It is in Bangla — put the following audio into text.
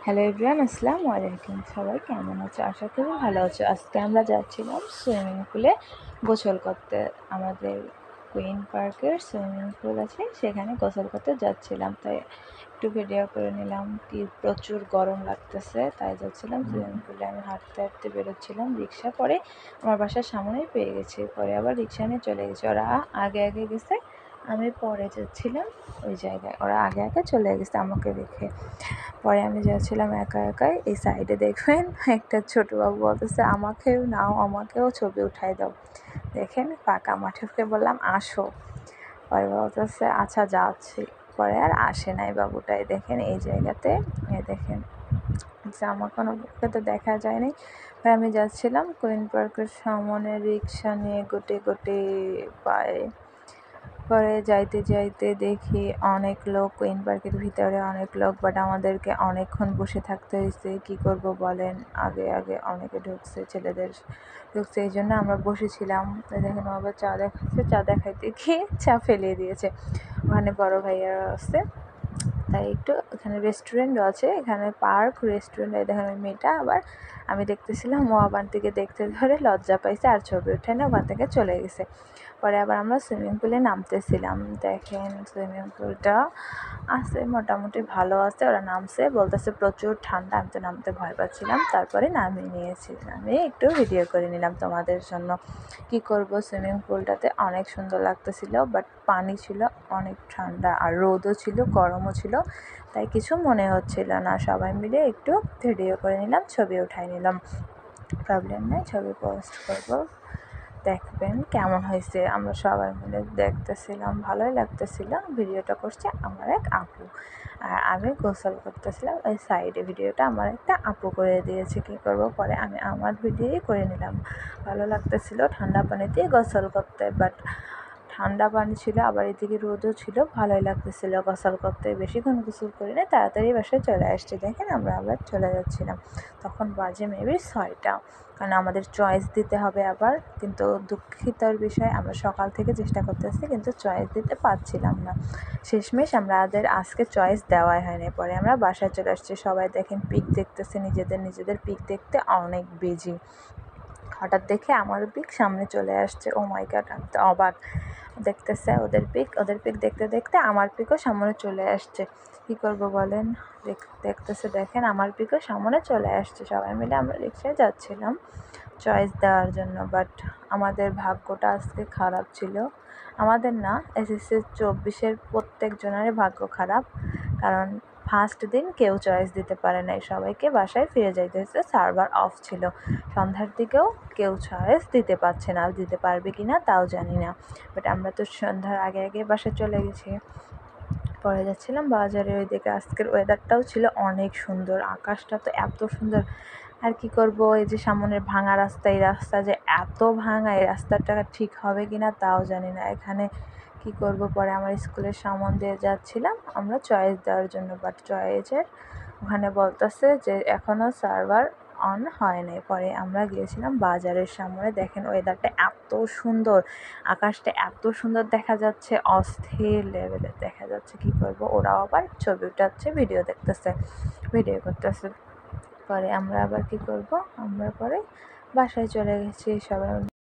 হ্যালো এভরিওয়ান, আসসালামু আলাইকুম। সবাই কেমন আছো? আশা করি ভালো আছো। আজকে আমরা যাচ্ছিলাম সুইমিং পুলে গোসল করতে। আমাদের কুইন পার্কের সুইমিং পুল আছে, সেখানে গোসল করতে যাচ্ছিলাম। তাই একটু ভিডিও করে নিলাম। কি প্রচুর গরম লাগতেছে, তাই যাচ্ছিলাম সুইমিং পুলে। আমি হাঁটতে হাঁটতে বেরোচ্ছিলাম, রিক্সা পরে আমার বাসার সামনেই পেয়ে গেছি। পরে আবার রিক্সা নিয়ে চলে গেছি। ওরা আগে আগে গেছে, আমি পরে যাচ্ছিলাম ওই জায়গায়। ওরা আগে আগে চলে গেছে আমাকে রেখে। পরে আমি যাচ্ছিলাম একা একাই। এই সাইডে দেখবেন একটা ছোটো বাবু বলতেছে, আমাকেও নাও, আমাকেও ছবি উঠাই দাও। দেখেন ফাঁকা মাঠে, ওকে বললাম আসো। পরে বলতেছে আচ্ছা যাচ্ছি। পরে আর আসে নাই বাবুটাই। দেখেন এই জায়গাতে, দেখেন জামা কোনো বুকে তো দেখা যায়নি। আমি যাচ্ছিলাম কুইন পার্কের সামনে রিক্সা নিয়ে গোটে গোটে পায়ে। পরে যাইতে যাইতে দেখি অনেক লোক, কুইন পার্কের ভিতরে অনেক লোক, বাট আমাদেরকে অনেকক্ষণ বসে থাকতে হয়েছে। কী করব বলেন, আগে আগে অনেকে ঢুকছে, ছেলেদের ঢুকছে, এই জন্য আমরা বসেছিলাম। দেখেন আবার চা দেখাচ্ছে, চা দেখাইতে গিয়ে চা ফেলিয়ে দিয়েছে। ওখানে বড় ভাইয়ারা আসছে, তাই একটু এখানে রেস্টুরেন্টও আছে, এখানে পার্ক রেস্টুরেন্ট। দেখেন ওই মেয়েটা আবার, আমি দেখতেছিলাম, ও আবার থেকে দেখতে ধরে লজ্জা পাইছে আর ছবি উঠে না ওখান থেকে চলে গেছে। পরে আবার আমরা সুইমিং পুলে নামতেছিলাম। দেখেন সুইমিং পুলটা আছে মোটামুটি ভালো আছে। ওরা নামছে, বলতেছে প্রচুর ঠান্ডা। আমি তো নামতে ভয় পাচ্ছিলাম, তারপরে নামিয়ে নিয়েছি। আমি একটু ভিডিও করে নিলাম তোমাদের জন্য। কি করব, সুইমিং পুলটাতে অনেক সুন্দর লাগতেছিল, বাট পানি ছিল অনেক ঠান্ডা, আর রোদও ছিল, গরমও ছিল, তাই কিছু মনে হচ্ছিল না। সবাই মিলে একটু ভিডিও করে নিলাম, ছবি উঠাই নিলাম। প্রবলেম নেই, ছবি পোস্ট করব, দেখবেন কেমন হয়েছে। আমরা সবাই মিলে দেখতেছিলাম, ভালোই লাগতেছিল। ভিডিওটা করছে আমার এক আপু, আর আমি গোসল করতেছিলাম ওই সাইডে। ভিডিওটা আমার একটা আপু করে দিয়েছে। কী করব, পরে আমি আমার ভিডিওই করে নিলাম। ভালো লাগতেছিল ঠান্ডা পানিতে গোসল করতে, বাট ঠান্ডা পানি ছিল, আবার এদিকে রোদও ছিল, ভালোই লাগতেছিল গোসল করতে। বেশিক্ষণ গোসল করি না, তাড়াতাড়ি বাসায় চলে আসছি। দেখেন আমরা আবার চলে যাচ্ছিলাম, তখন বাজে মেবি 6টা, কারণ আমাদের চয়েস দিতে হবে আবার। কিন্তু দুঃখিতর বিষয়, আমরা সকাল থেকে চেষ্টা করতেছি, কিন্তু চয়েস দিতে পারছিলাম না। শেষমেশ আমাদের আজকে চয়েস দেওয়াই হয়নি। পরে আমরা বাসায় চলে আসছি। সবাই দেখেন পিক দেখতেছে, নিজেদের পিক দেখতে অনেক বিজি। হঠাৎ দেখে আমার পিক সামনে চলে আসছে। ও মাই গড, আমি তো অবাক। দেখতেছে ওদের পিক দেখতে দেখতে আমার পিকও সামনে চলে আসছে। কী করব বলেন, দেখতেছে, দেখেন আমার পিকও সামনে চলে আসছে। সবাই মিলে আমরা রিক্সায় যাচ্ছিলাম চয়েস দেওয়ার জন্য, বাট আমাদের ভাগ্যটা আজকে খারাপ ছিল। আমাদের না, এসএসসি 24-এর প্রত্যেকজনেরই ভাগ্য খারাপ, কারণ ফার্স্ট দিন কেউ চয়েস দিতে পারে নাই, সবাইকে বাসায় ফিরে যাইতে হয়েছে। সার্ভার অফ ছিল, সন্ধ্যার দিকেও কেউ চয়েস দিতে পারছে না। দিতে পারবে কি না তাও জানি না, বাট আমরা তো সন্ধ্যার আগে আগে বাসায় চলে গেছি। পরে যাচ্ছিলাম বাজারে, ওই দিকে আজকের ওয়েদারটাও ছিল অনেক সুন্দর, আকাশটা তো এত সুন্দর। আর কি করব, এই যে সামনের ভাঙা রাস্তা, এই রাস্তা যে এত ভাঙা, এই রাস্তাটা ঠিক হবে কি না তাও জানি না। এখানে কি করব, পরে আমার স্কুলের সামন দিয়ে যাচ্ছিলাম আমরা চয়েস দেওয়ার জন্য, বাট চয়েসের ওখানে বলতেছে যে এখনও সার্ভার অন হয় নাই। পরে আমরা গিয়েছিলাম বাজারের সামনে। দেখেন ওয়েদারটা এত সুন্দর, আকাশটা এত সুন্দর দেখা যাচ্ছে, অস্থির লেভেলের দেখা যাচ্ছে। কি করব, ওরাও আবার ছবি উঠাচ্ছে, ভিডিও করতেছে। পরে আমরা আবার কি করব, আমরা পরে বাসায় চলে গেছি সবাই।